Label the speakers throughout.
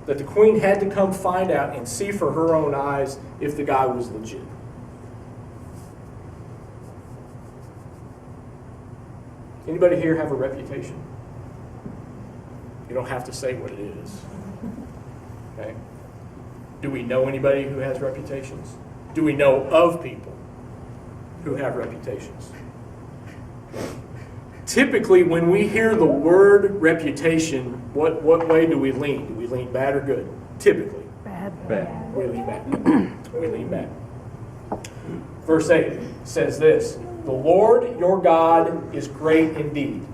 Speaker 1: that the queen had to come find out and see for her own eyes if the guy was legit. Anybody here have a reputation? You don't have to say what it is. Okay? Do we know anybody who has reputations? Do we know of people who have reputations? Typically, when we hear the word reputation, what way do we lean? Do we lean bad or good? Typically.
Speaker 2: Bad.
Speaker 1: We lean bad. We lean bad. Verse 8 says this, "The Lord your God is great indeed.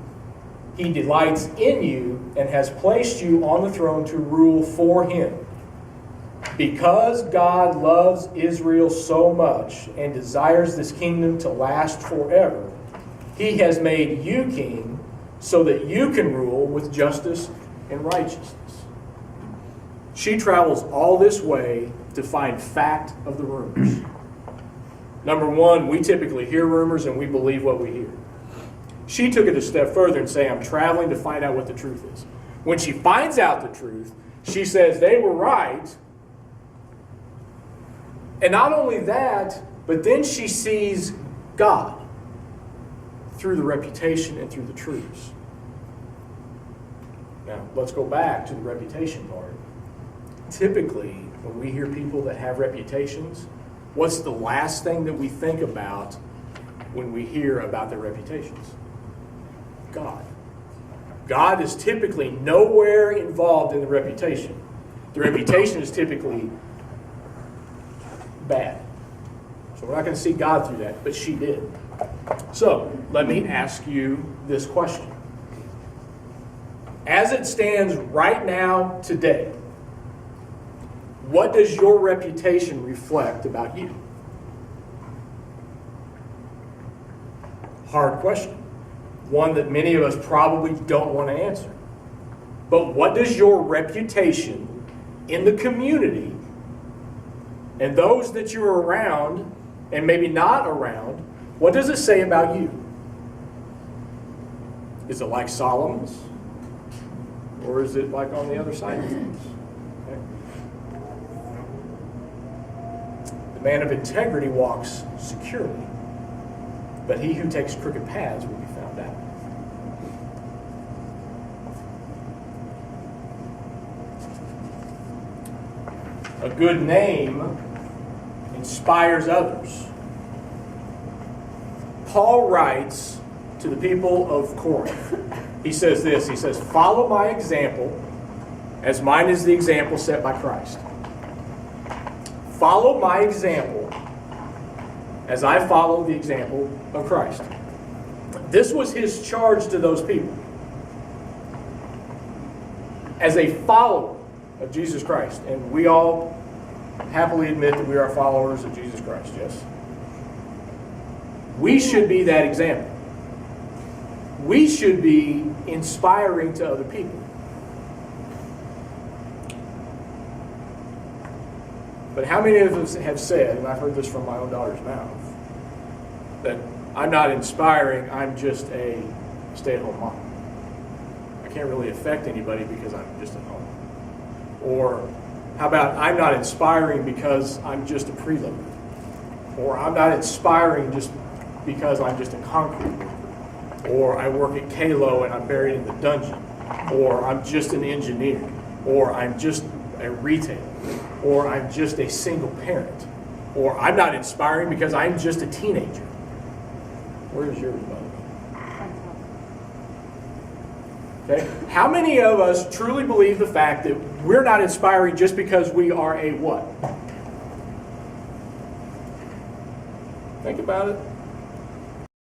Speaker 1: He delights in you and has placed you on the throne to rule for him. Because God loves Israel so much and desires this kingdom to last forever, he has made you king so that you can rule with justice and righteousness." She travels all this way to find fact of the rumors. Number one, we typically hear rumors and we believe what we hear. She took it a step further and say, I'm traveling to find out what the truth is. When she finds out the truth, she says they were right. And not only that, but then she sees God through the reputation and through the truths. Now, let's go back to the reputation part. Typically, when we hear people that have reputations, what's the last thing that we think about when we hear about their reputations? God. God is typically nowhere involved in the reputation. The reputation is typically bad. So we're not going to see God through that, but she did. So, let me ask you this question. As it stands right now, today, what does your reputation reflect about you? Hard question. One that many of us probably don't want to answer. But what does your reputation in the community and those that you're around and maybe not around, what does it say about you? Is it like Solomon's? Or is it like on the other side of things? Okay. The man of integrity walks securely, but he who takes crooked paths will be found out. A good name inspires others. Paul writes to the people of Corinth. He says this, he says, "Follow my example, as mine is the example set by Christ." Follow my example, as I follow the example of Christ. This was his charge to those people. As a follower of Jesus Christ, and we all happily admit that we are followers of Jesus Christ, yes? We should be that example. We should be inspiring to other people. But how many of us have said, and I've heard this from my own daughter's mouth, that I'm not inspiring, I'm just a stay-at-home mom. I can't really affect anybody because I'm just at home. Or how about I'm not inspiring because I'm just a preloader? Or I'm not inspiring just because I'm just a concrete worker. Or I work at Kalo and I'm buried in the dungeon. Or I'm just an engineer. Or I'm just a retailer. Or I'm just a single parent. Or I'm not inspiring because I'm just a teenager. Where's yours, buddy? Okay. How many of us truly believe the fact that we're not inspiring just because we are a what? Think about it.